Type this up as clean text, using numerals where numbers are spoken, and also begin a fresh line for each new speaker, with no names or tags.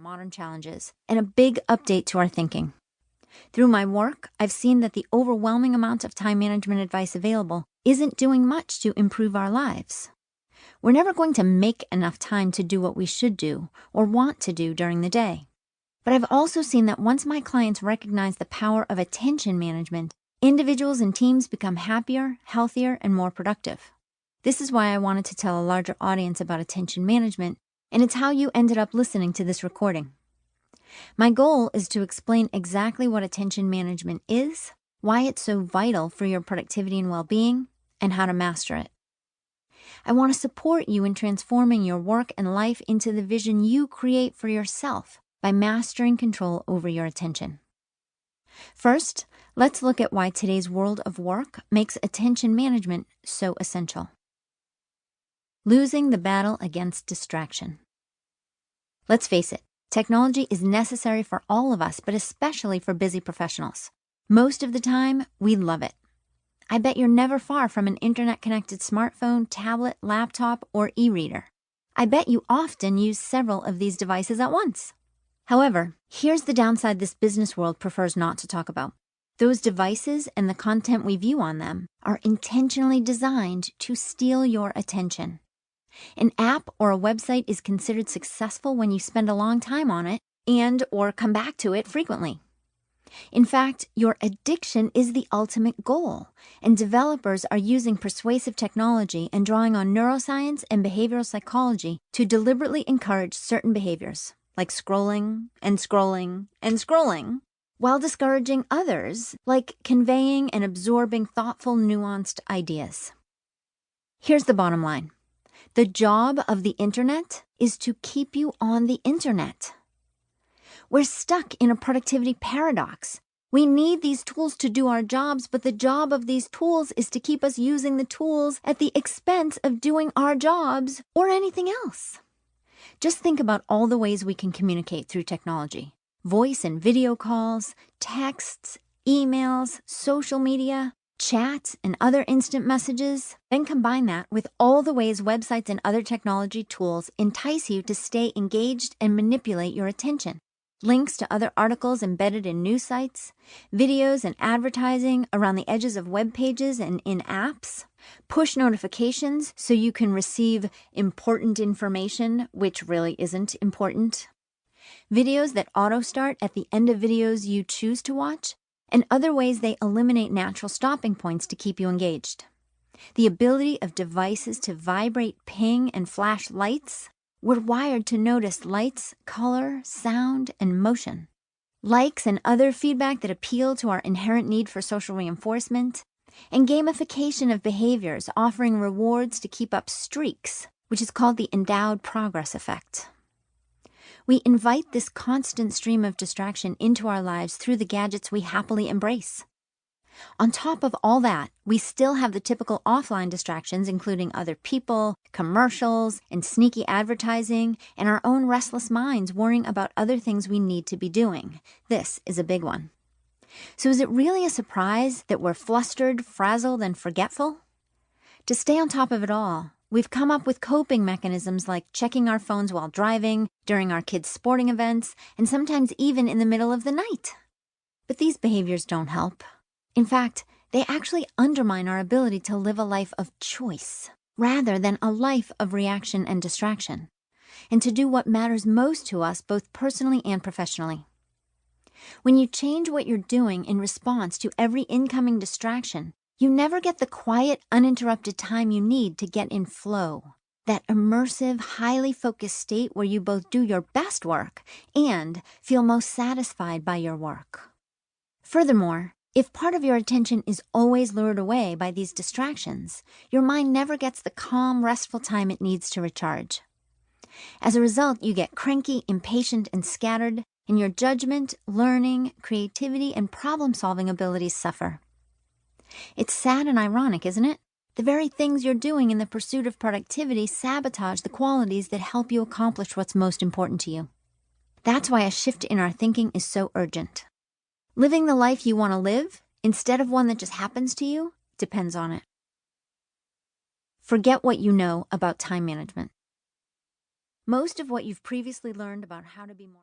modern challenges and a big update to our thinking. Through my work, I've seen that the overwhelming amount of time management advice available isn't doing much to improve our lives. We're never going to make enough time to do what we should do or want to do during the day. But I've also seen that once my clients recognize the power of attention management, individuals and teams become happier, healthier, and more productive. This is why I wanted to tell a larger audience about attention management, and it's how you ended up listening to this recording. My goal is to explain exactly what attention management is, why it's so vital for your productivity and well-being, and how to master it. I want to support you in transforming your work and life into the vision you create for yourself by mastering control over your attention. First, let's look at why today's world of work makes attention management so essential. Losing the battle against distraction. Let's face it, technology is necessary for all of us, but especially for busy professionals. Most of the time, we love it. I bet you're never far from an internet-connected smartphone, tablet, laptop, or e-reader. I bet you often use several of these devices at once. However, here's the downside this business world prefers not to talk about. Those devices and the content we view on them are intentionally designed to steal your attention. An app or a website is considered successful when you spend a long time on it and/or come back to it frequently. In fact, your addiction is the ultimate goal, and developers are using persuasive technology and drawing on neuroscience and behavioral psychology to deliberately encourage certain behaviors, like scrolling and scrolling and scrolling, while discouraging others, like conveying and absorbing thoughtful, nuanced ideas. Here's the bottom line. The job of the internet is to keep you on the internet. We're stuck in a productivity paradox. We need these tools to do our jobs, but the job of these tools is to keep us using the tools at the expense of doing our jobs or anything else. Just think about all the ways we can communicate through technology. Voice and video calls, texts, emails, social media, chat, and other instant messages. Then combine that with all the ways websites and other technology tools entice you to stay engaged and manipulate your attention. Links to other articles embedded in news sites, videos and advertising around the edges of web pages and in apps, push notifications so you can receive important information, which really isn't important, videos that auto-start at the end of videos you choose to watch, and other ways they eliminate natural stopping points to keep you engaged. The ability of devices to vibrate, ping, and flash lights. We're wired to notice lights, color, sound, and motion. Likes and other feedback that appeal to our inherent need for social reinforcement. And gamification of behaviors, offering rewards to keep up streaks, which is called the endowed progress effect. We invite this constant stream of distraction into our lives through the gadgets we happily embrace. On top of all that, we still have the typical offline distractions, including other people, commercials, and sneaky advertising, and our own restless minds worrying about other things we need to be doing. This is a big one. So is it really a surprise that we're flustered, frazzled, and forgetful? To stay on top of it all, we've come up with coping mechanisms like checking our phones while driving, during our kids' sporting events, and sometimes even in the middle of the night. But these behaviors don't help. In fact, they actually undermine our ability to live a life of choice rather than a life of reaction and distraction, and to do what matters most to us both personally and professionally. When you change what you're doing in response to every incoming distraction, you never get the quiet, uninterrupted time you need to get in flow, that immersive, highly focused state where you both do your best work and feel most satisfied by your work. Furthermore, if part of your attention is always lured away by these distractions, your mind never gets the calm, restful time it needs to recharge. As a result, you get cranky, impatient, and scattered, and your judgment, learning, creativity, and problem-solving abilities suffer. It's sad and ironic, isn't it? The very things you're doing in the pursuit of productivity sabotage the qualities that help you accomplish what's most important to you. That's why a shift in our thinking is so urgent. Living the life you want to live, instead of one that just happens to you, depends on it. Forget what you know about time management. Most of what you've previously learned about how to be more